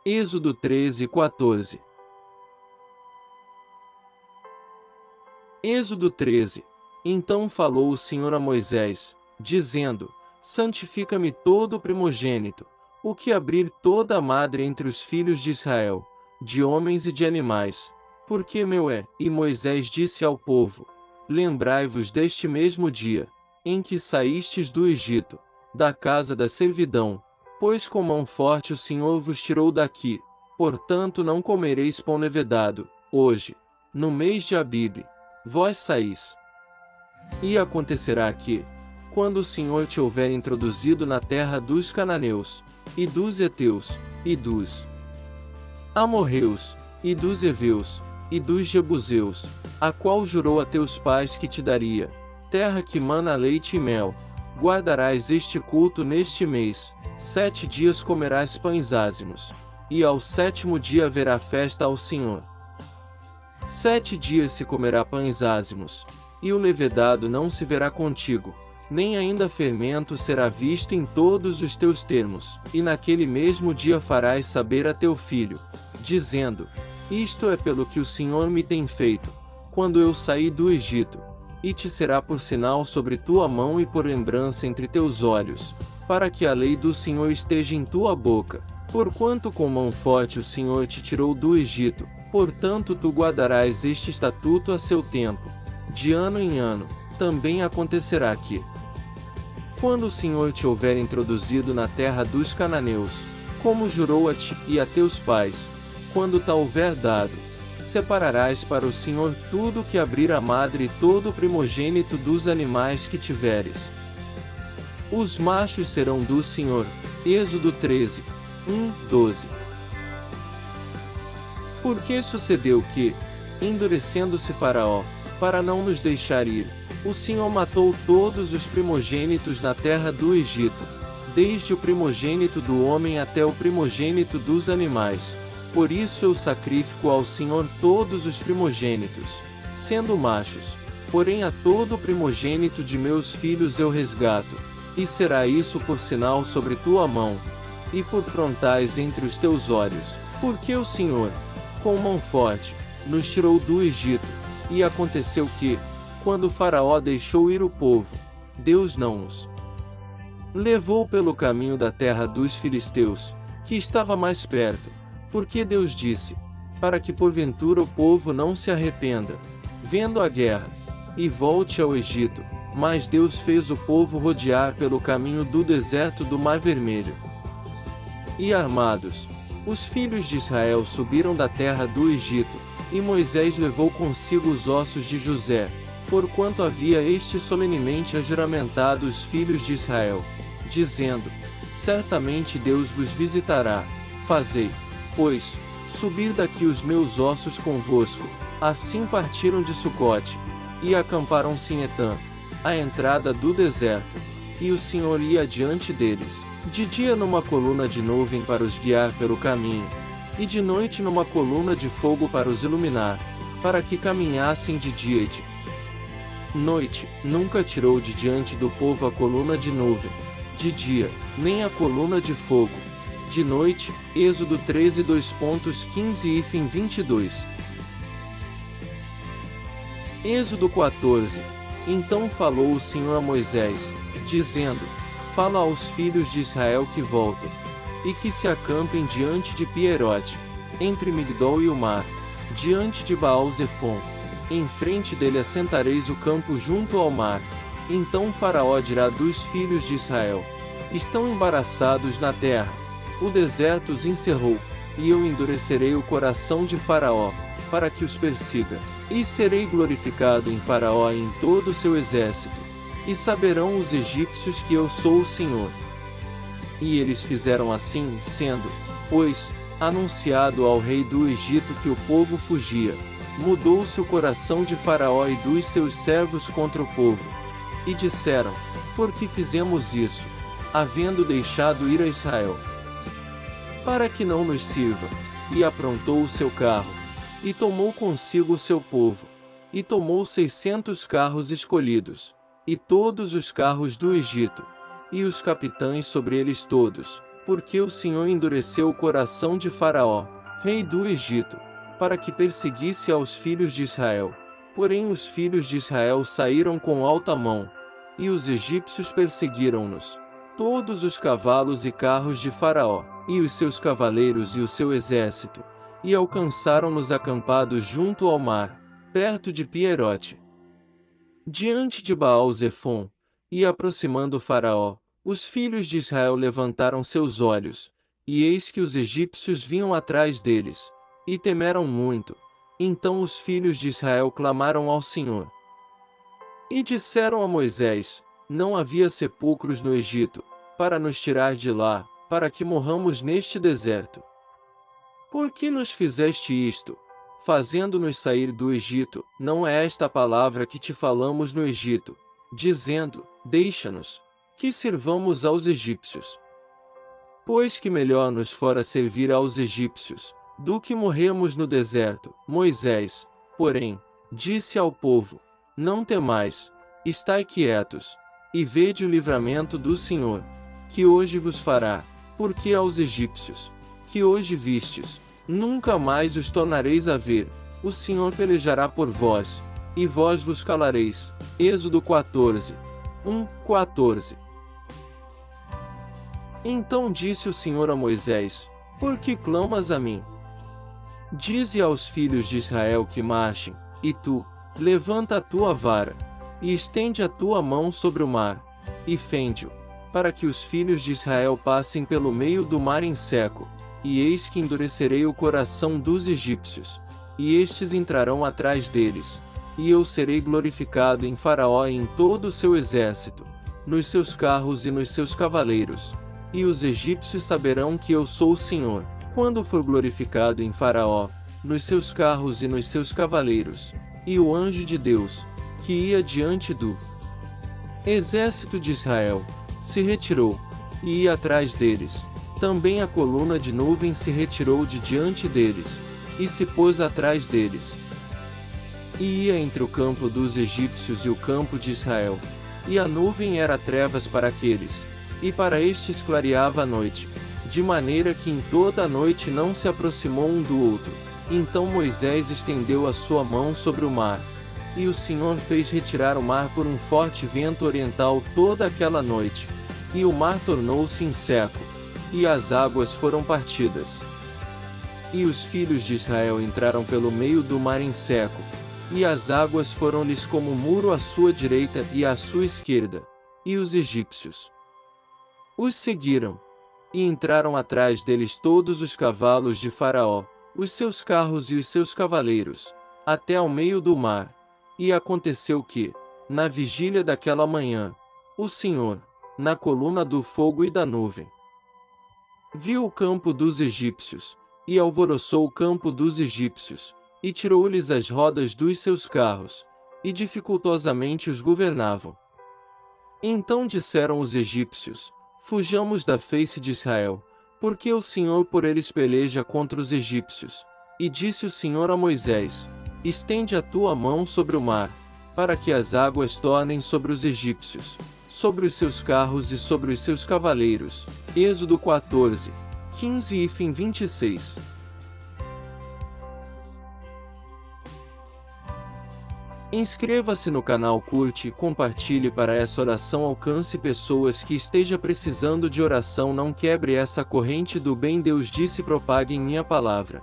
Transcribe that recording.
Êxodo 13:14. Êxodo 13. Então falou o Senhor a Moisés, dizendo: Santifica-me todo o primogênito, o que abrir toda a madre entre os filhos de Israel, de homens e de animais, porque meu é. E Moisés disse ao povo: Lembrai-vos deste mesmo dia, em que saístes do Egito, da casa da servidão, pois com mão forte o Senhor vos tirou daqui, portanto não comereis pão levedado, hoje, no mês de Abibe, vós saís. E acontecerá que, quando o Senhor te houver introduzido na terra dos cananeus, e dos heteus, e dos amorreus, e dos heveus, e dos jebuseus, a qual jurou a teus pais que te daria, terra que mana leite e mel, guardarás este culto neste mês, 7 dias comerás pães ázimos, e ao 7º dia haverá festa ao Senhor. 7 dias se comerá pães ázimos, e o levedado não se verá contigo, nem ainda fermento será visto em todos os teus termos. E naquele mesmo dia farás saber a teu filho, dizendo: Isto é pelo que o Senhor me tem feito, quando eu saí do Egito, e te será por sinal sobre tua mão e por lembrança entre teus olhos, para que a lei do Senhor esteja em tua boca. Porquanto com mão forte o Senhor te tirou do Egito, portanto tu guardarás este estatuto a seu tempo, de ano em ano. Também acontecerá que, quando o Senhor te houver introduzido na terra dos cananeus, como jurou a ti e a teus pais, quando te houver dado, separarás para o Senhor tudo que abrir a madre e todo o primogênito dos animais que tiveres. Os machos serão do Senhor. Êxodo 13, 12. Porque sucedeu que, endurecendo-se Faraó, para não nos deixar ir, o Senhor matou todos os primogênitos na terra do Egito, desde o primogênito do homem até o primogênito dos animais. Por isso eu sacrifico ao Senhor todos os primogênitos, sendo machos, porém a todo o primogênito de meus filhos eu resgato, e será isso por sinal sobre tua mão, e por frontais entre os teus olhos, porque o Senhor, com mão forte, nos tirou do Egito. E aconteceu que, quando Faraó deixou ir o povo, Deus não os levou pelo caminho da terra dos filisteus, que estava mais perto, porque Deus disse, para que porventura o povo não se arrependa, vendo a guerra, e volte ao Egito. Mas Deus fez o povo rodear pelo caminho do deserto do Mar Vermelho. E armados, os filhos de Israel subiram da terra do Egito, e Moisés levou consigo os ossos de José, porquanto havia este solenemente ajuramentado os filhos de Israel, dizendo: Certamente Deus vos visitará. Fazei, pois, subir daqui os meus ossos convosco. Assim partiram de Sucote, e acamparam-se em Etã, à entrada do deserto, e o Senhor ia diante deles, de dia numa coluna de nuvem para os guiar pelo caminho, e de noite numa coluna de fogo para os iluminar, para que caminhassem de dia e de noite. Nunca tirou de diante do povo a coluna de nuvem, de dia, nem a coluna de fogo, de noite. Êxodo 13, 2.15 e 22. Êxodo 14. Então falou o Senhor a Moisés, dizendo: Fala aos filhos de Israel que voltem, e que se acampem diante de Pierote, entre Migdol e o mar, diante de Baal-Zefon. Em frente dele assentareis o campo junto ao mar. Então Faraó dirá dos filhos de Israel: Estão embaraçados na terra, o deserto os encerrou, e eu endurecerei o coração de Faraó, para que os persiga. E serei glorificado em Faraó e em todo o seu exército, e saberão os egípcios que eu sou o Senhor. E eles fizeram assim, sendo, pois, anunciado ao rei do Egito que o povo fugia, mudou-se o coração de Faraó e dos seus servos contra o povo. E disseram: Por que fizemos isso, havendo deixado ir a Israel? Para que não nos sirva. E aprontou o seu carro, e tomou consigo o seu povo, e tomou 600 carros escolhidos, e todos os carros do Egito, e os capitães sobre eles todos, porque o Senhor endureceu o coração de Faraó, rei do Egito, para que perseguisse aos filhos de Israel. Porém os filhos de Israel saíram com alta mão, e os egípcios perseguiram-nos. Todos os cavalos e carros de Faraó, e os seus cavaleiros e o seu exército, e alcançaram-nos acampados junto ao mar, perto de Pierote, diante de Baal-Zefon, e aproximando Faraó, os filhos de Israel levantaram seus olhos, e eis que os egípcios vinham atrás deles, e temeram muito. Então os filhos de Israel clamaram ao Senhor, e disseram a Moisés: não havia sepulcros no Egito, para nos tirar de lá, para que morramos neste deserto. Por que nos fizeste isto, fazendo-nos sair do Egito? Não é esta a palavra que te falamos no Egito, dizendo: deixa-nos, que sirvamos aos egípcios. Pois que melhor nos fora servir aos egípcios, do que morrermos no deserto. Moisés, porém, disse ao povo: não temais, estai quietos, e vede o livramento do Senhor, que hoje vos fará, porque aos egípcios, que hoje vistes, nunca mais os tornareis a ver. O Senhor pelejará por vós, e vós vos calareis. Êxodo 14, 14. Então disse o Senhor a Moisés: por que clamas a mim? Dize aos filhos de Israel que marchem, e tu, levanta a tua vara, e estende a tua mão sobre o mar, e fende-o, para que os filhos de Israel passem pelo meio do mar em seco. E eis que endurecerei o coração dos egípcios, e estes entrarão atrás deles, e eu serei glorificado em Faraó e em todo o seu exército, nos seus carros e nos seus cavaleiros, e os egípcios saberão que eu sou o Senhor, quando for glorificado em Faraó, nos seus carros e nos seus cavaleiros. E o anjo de Deus, que ia diante do exército de Israel, se retirou, e ia atrás deles. Também a coluna de nuvem se retirou de diante deles, e se pôs atrás deles. E ia entre o campo dos egípcios e o campo de Israel, e a nuvem era trevas para aqueles, e para estes clareava a noite, de maneira que em toda a noite não se aproximou um do outro. Então Moisés estendeu a sua mão sobre o mar, e o Senhor fez retirar o mar por um forte vento oriental toda aquela noite, e o mar tornou-se em seco, e as águas foram partidas. E os filhos de Israel entraram pelo meio do mar em seco, e as águas foram-lhes como um muro à sua direita e à sua esquerda, e os egípcios os seguiram, e entraram atrás deles todos os cavalos de Faraó, os seus carros e os seus cavaleiros, até ao meio do mar. E aconteceu que, na vigília daquela manhã, o Senhor, na coluna do fogo e da nuvem, viu o campo dos egípcios, e alvoroçou o campo dos egípcios, e tirou-lhes as rodas dos seus carros, e dificultosamente os governavam. Então disseram os egípcios: fujamos da face de Israel, porque o Senhor por eles peleja contra os egípcios. E disse o Senhor a Moisés: estende a tua mão sobre o mar, para que as águas tornem sobre os egípcios, sobre os seus carros e sobre os seus cavaleiros. Êxodo 14, 15 e 26. Inscreva-se no canal, curte e compartilhe para essa oração alcance pessoas que esteja precisando de oração. Não quebre essa corrente do bem. Deus disse: propaguem minha palavra.